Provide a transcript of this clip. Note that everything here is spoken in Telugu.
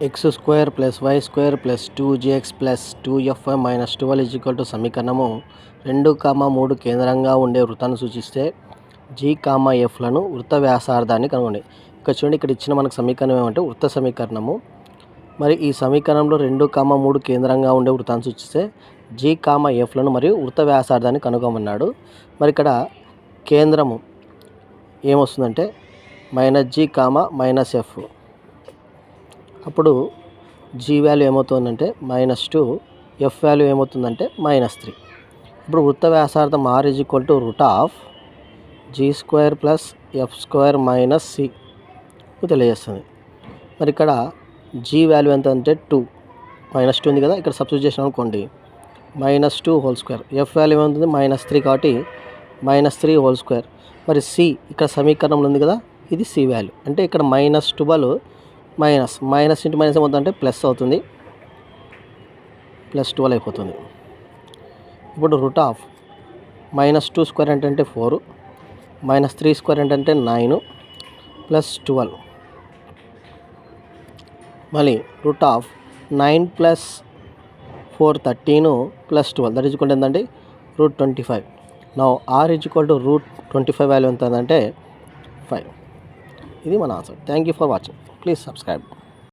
X square plus y square plus 2gx plus 2fy minus 12 సమీకరణము 2, 3 కేంద్రంగా ఉండే వృత్తాన్ని సూచిస్తే g, fలను వృత్త వ్యాసార్థాన్ని కనుగొనండి. ఇక్కడ చూడండి, ఇక్కడ ఇచ్చిన మనకు సమీకరణం ఏమంటే వృత్త సమీకరణము. మరి ఈ సమీకరణంలో 2, 3 కేంద్రంగా ఉండే వృత్తాన్ని సూచిస్తే g, fలను మరియు వృత్త వ్యాసార్థాన్ని కనుగొమన్నాడు. మరి ఇక్కడ కేంద్రము ఏమొస్తుందంటే -g, -f. అప్పుడు g వాల్యూ ఏమవుతుందంటే -2, f వాల్యూ ఏమవుతుందంటే -3. ఇప్పుడు వృత్త వ్యాసార్థం r √g² + f² - c తెలియజేస్తుంది. మరి ఇక్కడ g వాల్యూ ఎంత అంటే 2, -2 ఉంది కదా, ఇక్కడ సబ్స్టిట్యూట్ చేసినాం అనుకోండి -2². f వాల్యూ ఏమవుతుంది -3 కాబట్టి -3². మరి c ఇక్కడ సమీకరణంలో ఉంది కదా, ఇది c వాల్యూ. అంటే ఇక్కడ -12 మైనస్ ఇంటూ మైనస్ ఏమవుతుందంటే ప్లస్ అవుతుంది, +12 అయిపోతుంది. ఇప్పుడు -2² అంటే 4, -3² అంటే 9 +12. మళ్ళీ √9 + 4 13 +12 దట్ ఈజ్ ఈక్వల్ టు ఎంతండి √25. నౌ r √25 వాల్యూ ఎంత అంటే 5. ఇది మన answer. Thank you for watching. Please subscribe.